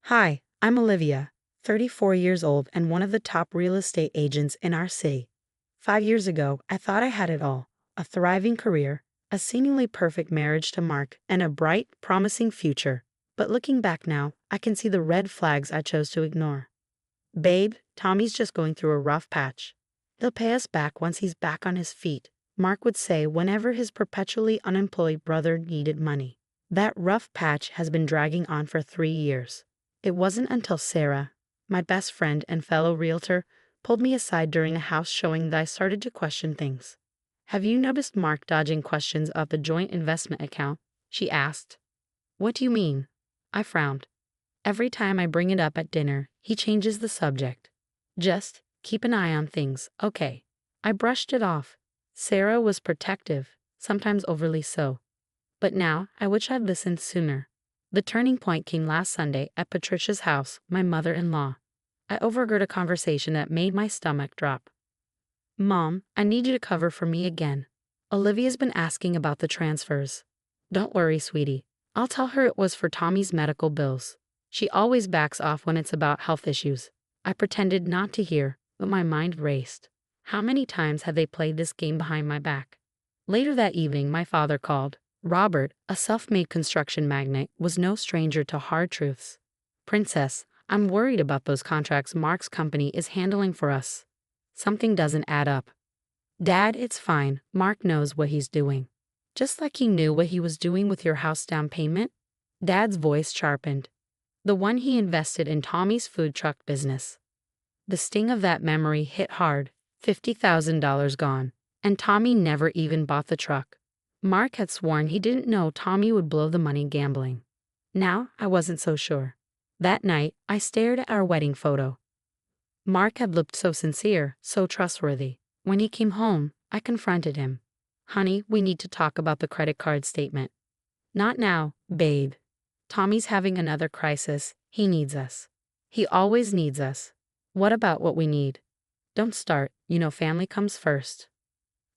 Hi, I'm Olivia, 34 years old and one of the top real estate agents in our city. 5 years ago, I thought I had it all: a thriving career, a seemingly perfect marriage to Mark, and a bright, promising future. But looking back now, I can see the red flags I chose to ignore. Babe, Tommy's just going through a rough patch. He'll pay us back once he's back on his feet, Mark would say whenever his perpetually unemployed brother needed money. That rough patch has been dragging on for 3 years. It wasn't until Sarah, my best friend and fellow realtor, pulled me aside during a house showing that I started to question things. "Have you noticed Mark dodging questions of the joint investment account?" she asked. "What do you mean?" I frowned. "Every time I bring it up at dinner, he changes the subject. Just keep an eye on things, okay?" I brushed it off. Sarah was protective, sometimes overly so. But now I wish I'd listened sooner. The turning point came last Sunday at Patricia's house, my mother-in-law. I overheard a conversation that made my stomach drop. "Mom, I need you to cover for me again. Olivia's been asking about the transfers." "Don't worry, sweetie. I'll tell her it was for Tommy's medical bills. She always backs off when it's about health issues." I pretended not to hear, but my mind raced. How many times had they played this game behind my back? Later that evening, my father called. Robert, a self-made construction magnate, was no stranger to hard truths. "Princess, I'm worried about those contracts Mark's company is handling for us. Something doesn't add up." "Dad, it's fine. Mark knows what he's doing." "Just like he knew what he was doing with your house down payment?" Dad's voice sharpened. "The one he invested in Tommy's food truck business." The sting of that memory hit hard. $50,000 gone. And Tommy never even bought the truck. Mark had sworn he didn't know Tommy would blow the money gambling. Now I wasn't so sure. That night, I stared at our wedding photo. Mark had looked so sincere, so trustworthy. When he came home, I confronted him. "Honey, we need to talk about the credit card statement." "Not now, babe. Tommy's having another crisis. He needs us. He always needs us." "What about what we need?" "Don't start. You know family comes first."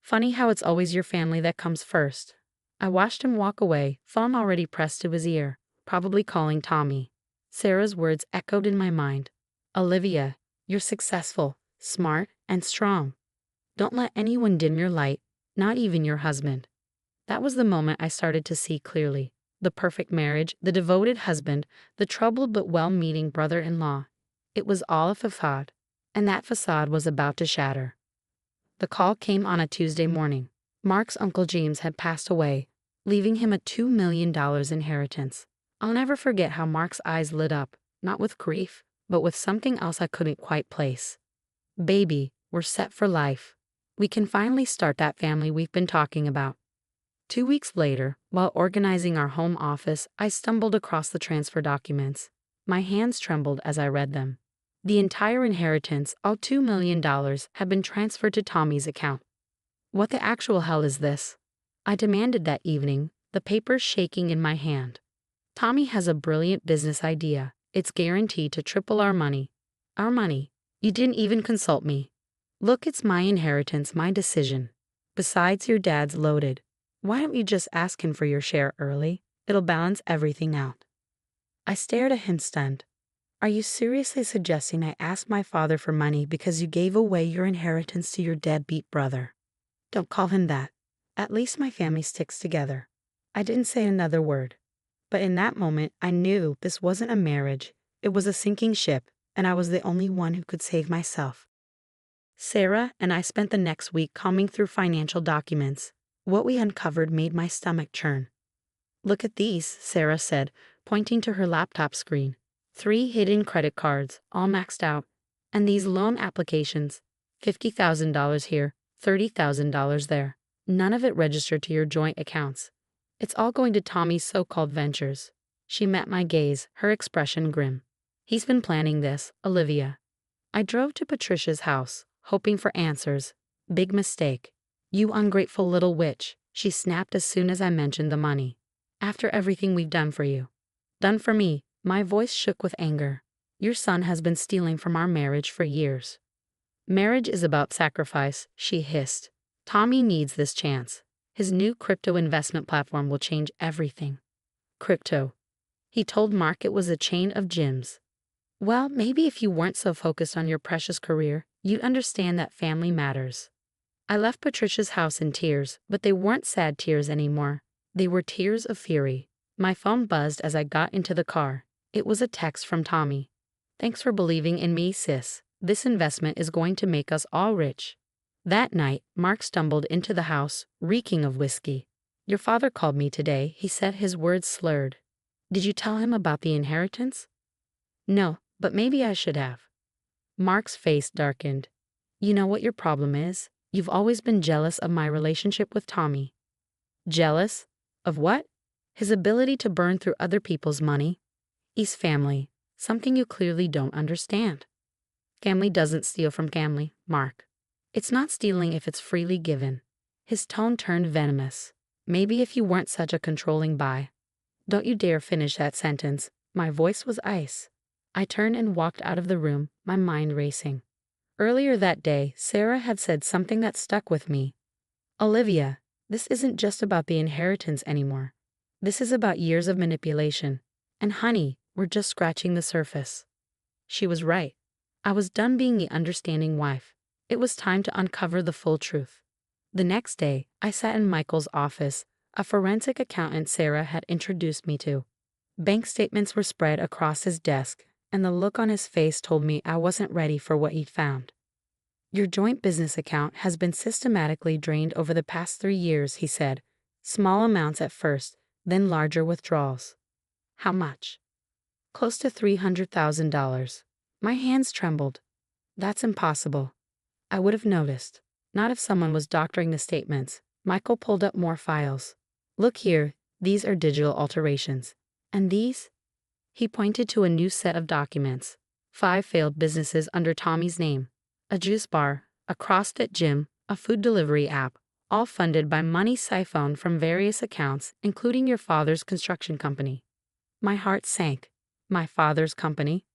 Funny how it's always your family that comes first. I watched him walk away, phone already pressed to his ear, probably calling Tommy. Sarah's words echoed in my mind. "Olivia, you're successful, smart, and strong. Don't let anyone dim your light, not even your husband." That was the moment I started to see clearly. The perfect marriage, the devoted husband, the troubled but well-meaning brother-in-law. It was all a facade, and that facade was about to shatter. The call came on a Tuesday morning. Mark's Uncle James had passed away, leaving him a $2 million inheritance. I'll never forget how Mark's eyes lit up, not with grief, but with something else I couldn't quite place. "Baby, we're set for life. We can finally start that family we've been talking about." 2 weeks later, while organizing our home office, I stumbled across the transfer documents. My hands trembled as I read them. The entire inheritance, all $2 million, had been transferred to Tommy's account. What the actual hell is this? I demanded that evening, the papers shaking in my hand. "Tommy has a brilliant business idea. It's guaranteed to triple our money." "Our money? You didn't even consult me." "Look, it's my inheritance, my decision. Besides, your dad's loaded. Why don't you just ask him for your share early? It'll balance everything out." I stared at him stunned. "Are you seriously suggesting I ask my father for money because you gave away your inheritance to your deadbeat brother?" "Don't call him that. At least my family sticks together." I didn't say another word. But in that moment, I knew this wasn't a marriage. It was a sinking ship, and I was the only one who could save myself. Sarah and I spent the next week combing through financial documents. What we uncovered made my stomach churn. "Look at these," Sarah said, pointing to her laptop screen. 3 hidden credit cards, all maxed out. And these loan applications. $50,000 here, $30,000 there. None of it registered to your joint accounts. It's all going to Tommy's so-called ventures." She met my gaze, her expression grim. "He's been planning this, Olivia." I drove to Patricia's house, hoping for answers. Big mistake. "You ungrateful little witch," she snapped as soon as I mentioned the money. "After everything we've done for you." "Done for me?" My voice shook with anger. "Your son has been stealing from our marriage for years." "Marriage is about sacrifice," she hissed. "Tommy needs this chance. His new crypto investment platform will change everything." "Crypto?" He told Mark it was a chain of gyms. Well, maybe if you weren't so focused on your precious career, you'd understand that family matters. I left Patricia's house in tears, but they weren't sad tears anymore. They were tears of fury. My phone buzzed as I got into the car. It was a text from Tommy. Thanks for believing in me, sis. This investment is going to make us all rich. That night, Mark stumbled into the house, reeking of whiskey. Your father called me today, he said, his words slurred. Did you tell him about the inheritance? No, but maybe I should have. Mark's face darkened. You know what your problem is? You've always been jealous of my relationship with Tommy. Jealous? Of what? His ability to burn through other people's money. He's family, something you clearly don't understand. Family doesn't steal from family, Mark. It's not stealing if it's freely given. His tone turned venomous. Maybe if you weren't such a controlling buy. Don't you dare finish that sentence. My voice was ice. I turned and walked out of the room, my mind racing. Earlier that day, Sarah had said something that stuck with me. Olivia, this isn't just about the inheritance anymore. This is about years of manipulation. And honey, we're just scratching the surface. She was right. I was done being the understanding wife. It was time to uncover the full truth. The next day, I sat in Michael's office, a forensic accountant Sarah had introduced me to. Bank statements were spread across his desk, and the look on his face told me I wasn't ready for what he'd found. Your joint business account has been systematically drained over the past 3 years, he said. Small amounts at first, then larger withdrawals. How much? Close to $300,000. My hands trembled. That's impossible. I would have noticed. Not if someone was doctoring the statements. Michael pulled up more files. Look here, these are digital alterations. And these? He pointed to a new set of documents. 5 failed businesses under Tommy's name. A juice bar, a CrossFit gym, a food delivery app, all funded by money siphoned from various accounts, including your father's construction company. My heart sank. My father's company?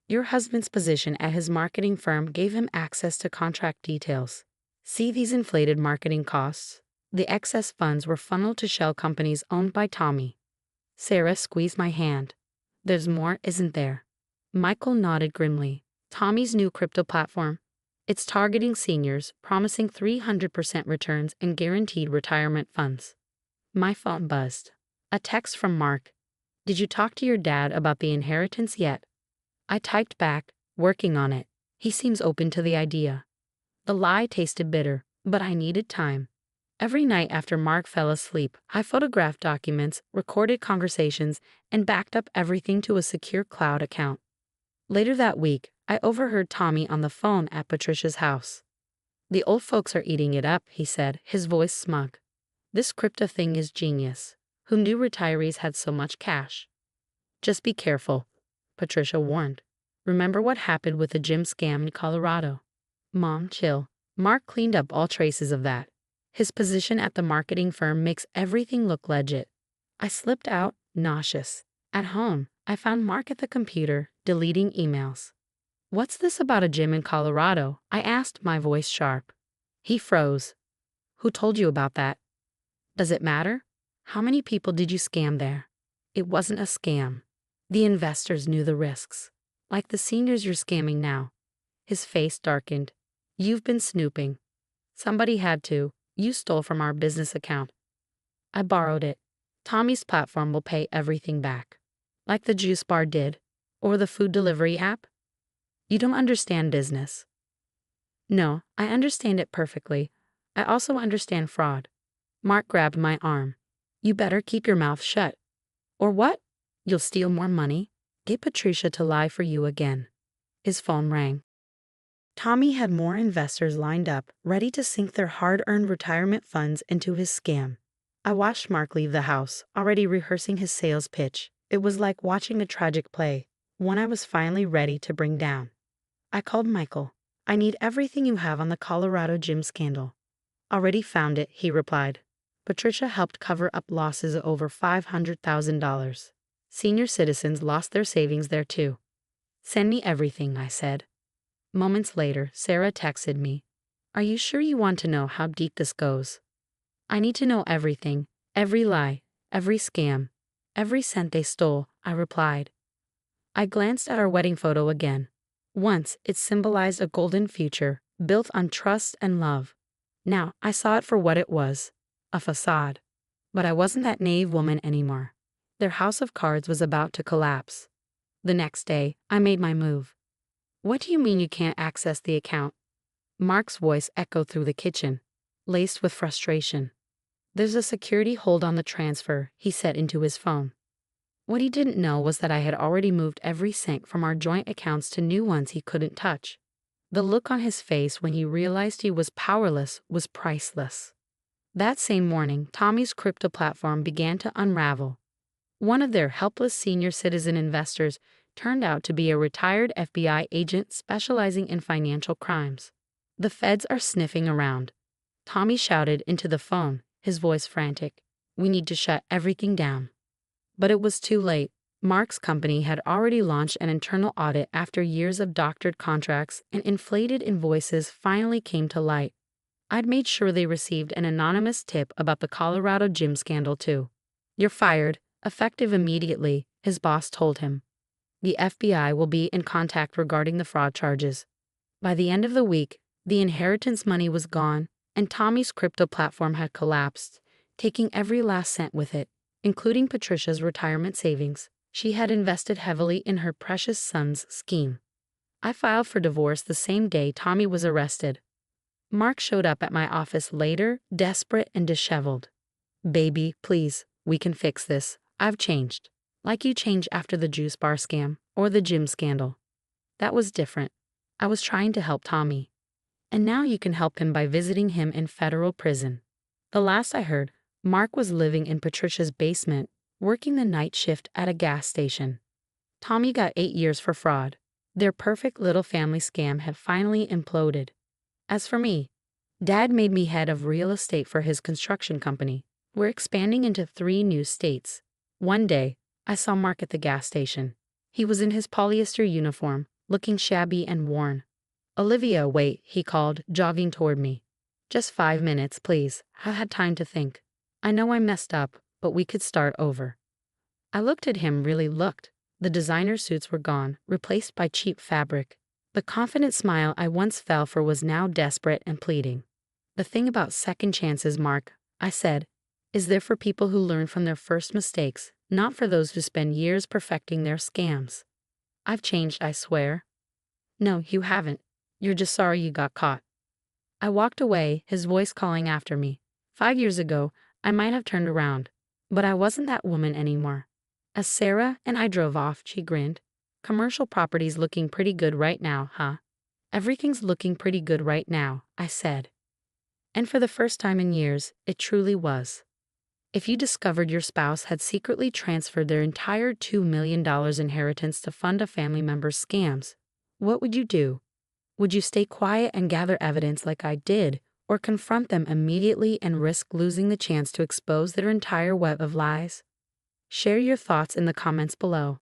Your husband's position at his marketing firm gave him access to contract details. See these inflated marketing costs? The excess funds were funneled to shell companies owned by Tommy. Sarah squeezed my hand. There's more, isn't there? Michael nodded grimly. Tommy's new crypto platform. It's targeting seniors, promising 300% returns and guaranteed retirement funds. My phone buzzed. A text from Mark. Did you talk to your dad about the inheritance yet? I typed back, working on it. He seems open to the idea. The lie tasted bitter, but I needed time. Every night after Mark fell asleep, I photographed documents, recorded conversations, and backed up everything to a secure cloud account. Later that week, I overheard Tommy on the phone at Patricia's house. The old folks are eating it up, he said, his voice smug. This crypto thing is genius. Who knew retirees had so much cash? Just be careful, Patricia warned. Remember what happened with the gym scam in Colorado. Mom, chill. Mark cleaned up all traces of that. His position at the marketing firm makes everything look legit. I slipped out, nauseous. At home, I found Mark at the computer, deleting emails. What's this about a gym in Colorado? I asked, my voice sharp. He froze. Who told you about that? Does it matter? How many people did you scam there? It wasn't a scam. The investors knew the risks. Like the seniors you're scamming now. His face darkened. You've been snooping. Somebody had to. You stole from our business account. I borrowed it. Tommy's platform will pay everything back. Like the juice bar did. Or the food delivery app. You don't understand business. No, I understand it perfectly. I also understand fraud. Mark grabbed my arm. You better keep your mouth shut. Or what? You'll steal more money? Get Patricia to lie for you again. His phone rang. Tommy had more investors lined up, ready to sink their hard-earned retirement funds into his scam. I watched Mark leave the house, already rehearsing his sales pitch. It was like watching a tragic play, one I was finally ready to bring down. I called Michael. I need everything you have on the Colorado gym scandal. Already found it, he replied. Patricia helped cover up losses of over $500,000. Senior citizens lost their savings there too. Send me everything, I said. Moments later, Sarah texted me. Are you sure you want to know how deep this goes? I need to know everything, every lie, every scam, every cent they stole. I replied. I glanced at our wedding photo again. Once, it symbolized a golden future, built on trust and love. Now, I saw it for what it was, a facade. But I wasn't that naive woman anymore. Their house of cards was about to collapse. The next day, I made my move. What do you mean you can't access the account? Mark's voice echoed through the kitchen, laced with frustration. There's a security hold on the transfer, he said into his phone. What he didn't know was that I had already moved every cent from our joint accounts to new ones he couldn't touch. The look on his face when he realized he was powerless was priceless. That same morning, Tommy's crypto platform began to unravel. One of their helpless senior citizen investors turned out to be a retired FBI agent specializing in financial crimes. The feds are sniffing around. Tommy shouted into the phone, his voice frantic. We need to shut everything down. But it was too late. Mark's company had already launched an internal audit after years of doctored contracts, and inflated invoices finally came to light. I'd made sure they received an anonymous tip about the Colorado gym scandal too. You're fired, effective immediately, his boss told him. The FBI will be in contact regarding the fraud charges. By the end of the week, the inheritance money was gone, and Tommy's crypto platform had collapsed, taking every last cent with it, including Patricia's retirement savings. She had invested heavily in her precious son's scheme. I filed for divorce the same day Tommy was arrested. Mark showed up at my office later, desperate and disheveled. Baby, please, we can fix this. I've changed. Like you changed after the juice bar scam or the gym scandal. That was different. I was trying to help Tommy. And now you can help him by visiting him in federal prison. The last I heard, Mark was living in Patricia's basement, working the night shift at a gas station. Tommy got 8 years for fraud. Their perfect little family scam had finally imploded. As for me, Dad made me head of real estate for his construction company. We're expanding into 3 new states. One day, I saw Mark at the gas station. He was in his polyester uniform, looking shabby and worn. Olivia, wait, he called, jogging toward me. Just 5 minutes, please. I had time to think. I know I messed up, but we could start over. I looked at him, really looked. The designer suits were gone, replaced by cheap fabric. The confident smile I once fell for was now desperate and pleading. The thing about second chances, Mark, I said, is they're for people who learn from their first mistakes, not for those who spend years perfecting their scams. I've changed, I swear. No, you haven't. You're just sorry you got caught. I walked away, his voice calling after me. 5 years ago, I might have turned around, but I wasn't that woman anymore. As Sarah and I drove off, she grinned. Commercial property's looking pretty good right now, huh? Everything's looking pretty good right now, I said. And for the first time in years, it truly was. If you discovered your spouse had secretly transferred their entire $2 million inheritance to fund a family member's scams, what would you do? Would you stay quiet and gather evidence like I did, or confront them immediately and risk losing the chance to expose their entire web of lies? Share your thoughts in the comments below.